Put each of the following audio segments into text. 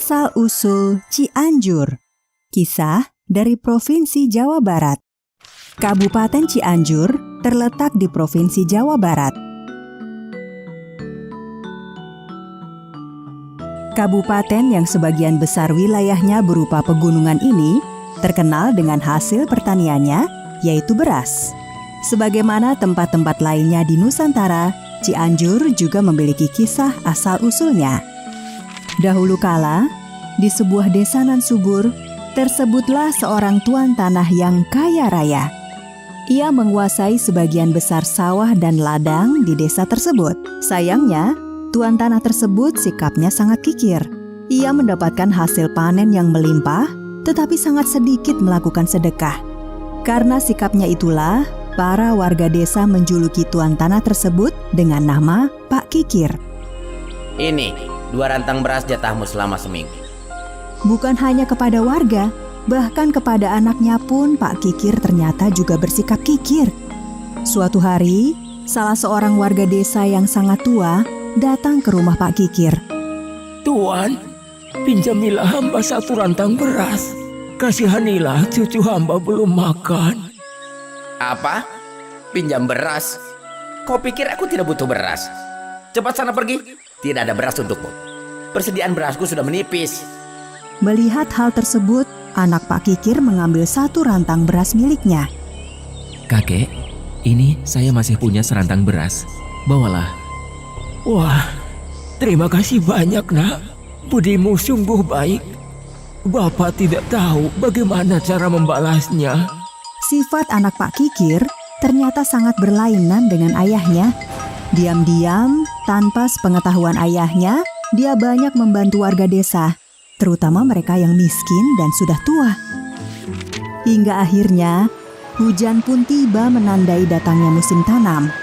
Asal-usul Cianjur. Kisah dari Provinsi Jawa Barat. Kabupaten Cianjur terletak di Provinsi Jawa Barat. Kabupaten yang sebagian besar wilayahnya berupa pegunungan ini terkenal dengan hasil pertaniannya, yaitu beras. Sebagaimana tempat-tempat lainnya di Nusantara, Cianjur juga memiliki kisah asal-usulnya. Dahulu kala, di sebuah desa nan subur, tersebutlah seorang tuan tanah yang kaya raya. Ia menguasai sebagian besar sawah dan ladang di desa tersebut. Sayangnya, tuan tanah tersebut sikapnya sangat kikir. Ia mendapatkan hasil panen yang melimpah, tetapi sangat sedikit melakukan sedekah. Karena sikapnya itulah, para warga desa menjuluki tuan tanah tersebut dengan nama Pak Kikir. Ini 2 rantang beras jatahmu selama seminggu. Bukan hanya kepada warga, bahkan kepada anaknya pun Pak Kikir ternyata juga bersikap kikir. Suatu hari, salah seorang warga desa yang sangat tua datang ke rumah Pak Kikir. Tuan, pinjamilah hamba 1 rantang beras. Kasihanilah cucu hamba belum makan. Apa? Pinjam beras? Kau pikir aku tidak butuh beras? Cepat sana pergi. Tidak ada beras untukmu. Persediaan berasku sudah menipis. Melihat hal tersebut, anak Pak Kikir mengambil 1 rantang beras miliknya. Kakek, ini saya masih punya serantang beras. Bawalah. Wah, terima kasih banyak, nak. Budimu sungguh baik. Bapak tidak tahu bagaimana cara membalasnya. Sifat anak Pak Kikir ternyata sangat berlainan dengan ayahnya. Diam-diam, tanpa sepengetahuan ayahnya, dia banyak membantu warga desa, terutama mereka yang miskin dan sudah tua. Hingga akhirnya, hujan pun tiba menandai datangnya musim tanam.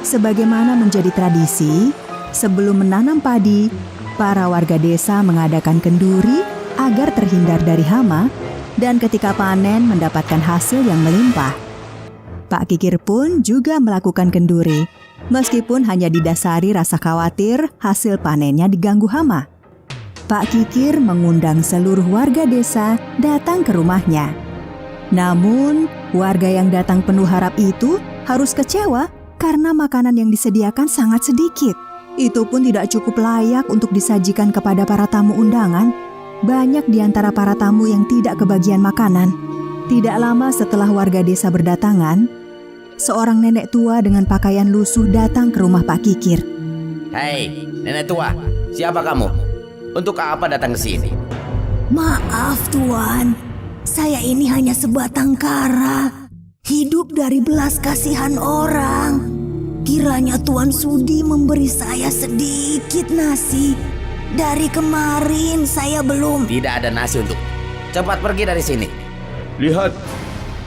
Sebagaimana menjadi tradisi, sebelum menanam padi, para warga desa mengadakan kenduri agar terhindar dari hama, dan ketika panen mendapatkan hasil yang melimpah. Pak Kikir pun juga melakukan kenduri, meskipun hanya didasari rasa khawatir hasil panennya diganggu hama. Pak Kikir mengundang seluruh warga desa datang ke rumahnya. Namun, warga yang datang penuh harap itu harus kecewa karena makanan yang disediakan sangat sedikit. Itu pun tidak cukup layak untuk disajikan kepada para tamu undangan. Banyak di antara para tamu yang tidak kebagian makanan. Tidak lama setelah warga desa berdatangan, seorang nenek tua dengan pakaian lusuh datang ke rumah Pak Kikir. Hei, nenek tua, siapa kamu? Untuk apa datang ke sini? Maaf Tuan, saya ini hanya sebatang kara, hidup dari belas kasihan orang. Kiranya Tuan sudi memberi saya sedikit nasi. Dari kemarin saya belum. Tidak ada nasi untuk. Cepat pergi dari sini. Lihat,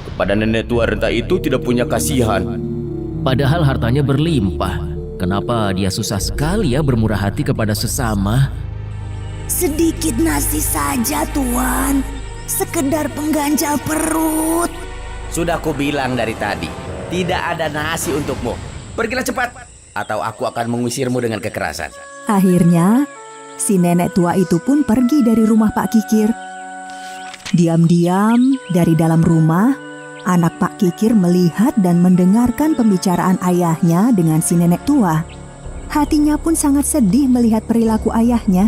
kepada nenek tua renta itu tidak punya kasihan. Padahal hartanya berlimpah. Kenapa dia susah sekali ya bermurah hati kepada sesama? Sedikit nasi saja Tuan, sekedar pengganjal perut. Sudah kubilang dari tadi, tidak ada nasi untukmu. Pergilah cepat, atau aku akan mengusirmu dengan kekerasan. Akhirnya, si nenek tua itu pun pergi dari rumah Pak Kikir. Diam-diam dari dalam rumah, anak Pak Kikir melihat dan mendengarkan pembicaraan ayahnya dengan si nenek tua. Hatinya pun sangat sedih melihat perilaku ayahnya.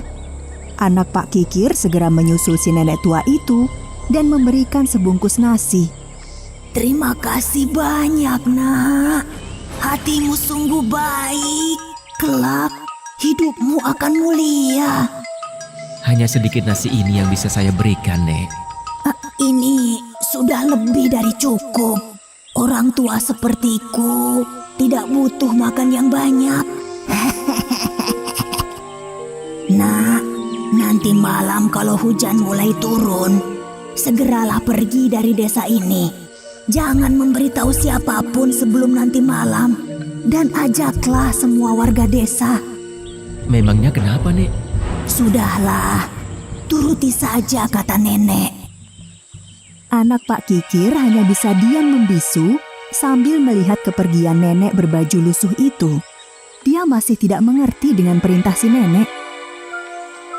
Anak Pak Kikir segera menyusul si nenek tua itu dan memberikan sebungkus nasi. Terima kasih banyak, Nak. Hatimu sungguh baik. Kelak, hidupmu akan mulia. Hanya sedikit nasi ini yang bisa saya berikan, Nek. Ini sudah lebih dari cukup. Orang tua sepertiku tidak butuh makan yang banyak. Nak, nanti malam kalau hujan mulai turun, segeralah pergi dari desa ini. Jangan memberitahu siapapun sebelum nanti malam. Dan ajaklah semua warga desa. Memangnya kenapa, Nek? Sudahlah, turuti saja kata nenek. Anak Pak Kikir hanya bisa diam membisu sambil melihat kepergian nenek berbaju lusuh itu. Dia masih tidak mengerti dengan perintah si nenek.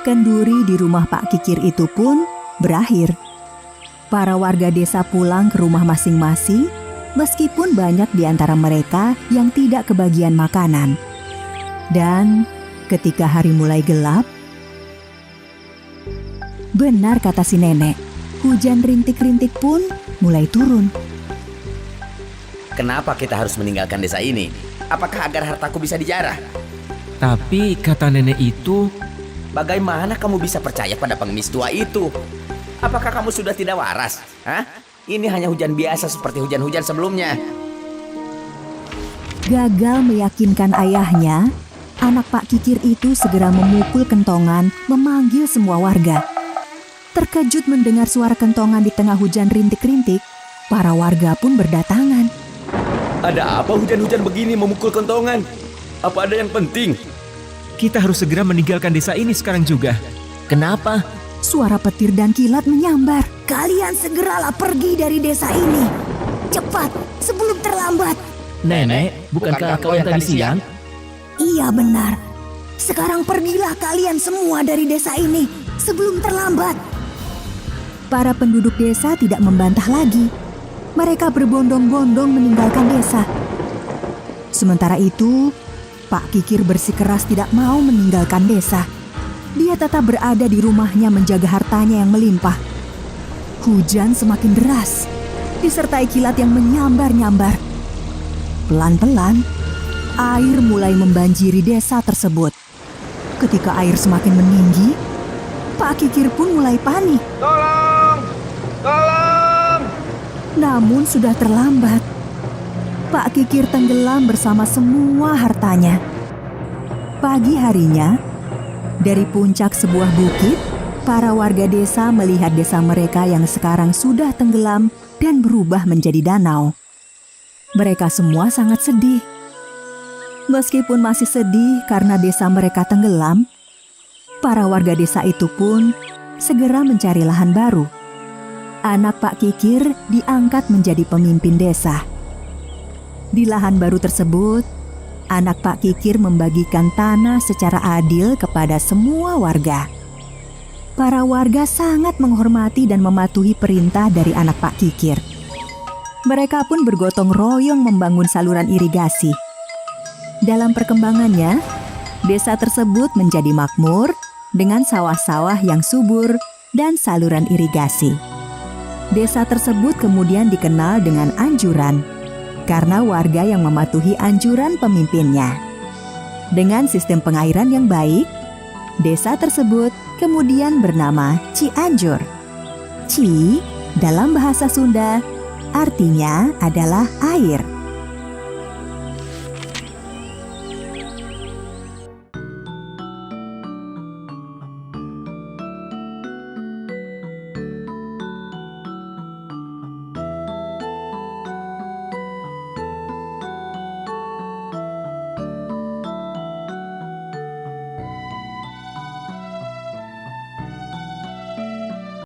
Kenduri di rumah Pak Kikir itu pun berakhir. Para warga desa pulang ke rumah masing-masing, meskipun banyak di antara mereka yang tidak kebagian makanan. Dan ketika hari mulai gelap, benar kata si nenek, hujan rintik-rintik pun mulai turun. Kenapa kita harus meninggalkan desa ini? Apakah agar hartaku bisa dijarah? Tapi kata nenek itu, Bagaimana kamu bisa percaya pada pengemis tua itu? Apakah kamu sudah tidak waras? Hah? Ini hanya hujan biasa seperti hujan-hujan sebelumnya. Gagal meyakinkan ayahnya, anak Pak Kikir itu segera memukul kentongan, memanggil semua warga. Terkejut mendengar suara kentongan di tengah hujan rintik-rintik, para warga pun berdatangan. Ada apa hujan-hujan begini memukul kentongan? Apa ada yang penting? kita harus segera meninggalkan desa ini sekarang juga. Kenapa? Suara petir dan kilat menyambar. Kalian segeralah pergi dari desa ini. Cepat, sebelum terlambat. Nenek, bukankah kau yang tadi siang? Iya benar. Sekarang pergilah kalian semua dari desa ini sebelum terlambat. Para penduduk desa tidak membantah lagi. Mereka berbondong-bondong meninggalkan desa. Sementara itu, Pak Kikir bersikeras tidak mau meninggalkan desa. Dia tetap berada di rumahnya menjaga hartanya yang melimpah. Hujan semakin deras, disertai kilat yang menyambar-nyambar. Pelan-pelan, air mulai membanjiri desa tersebut. Ketika air semakin meninggi, Pak Kikir pun mulai panik. Tolong! Tolong! Namun sudah terlambat. Pak Kikir tenggelam bersama semua hartanya. Pagi harinya, dari puncak sebuah bukit, para warga desa melihat desa mereka yang sekarang sudah tenggelam dan berubah menjadi danau. Mereka semua sangat sedih. Meskipun masih sedih karena desa mereka tenggelam, para warga desa itu pun segera mencari lahan baru. Anak Pak Kikir diangkat menjadi pemimpin desa. Di lahan baru tersebut, anak Pak Kikir membagikan tanah secara adil kepada semua warga. Para warga sangat menghormati dan mematuhi perintah dari anak Pak Kikir. Mereka pun bergotong royong membangun saluran irigasi. Dalam perkembangannya, desa tersebut menjadi makmur dengan sawah-sawah yang subur dan saluran irigasi. Desa tersebut kemudian dikenal dengan Anjuran, karena warga yang mematuhi anjuran pemimpinnya. Dengan sistem pengairan yang baik, desa tersebut kemudian bernama Cianjur. Ci dalam bahasa Sunda artinya adalah air.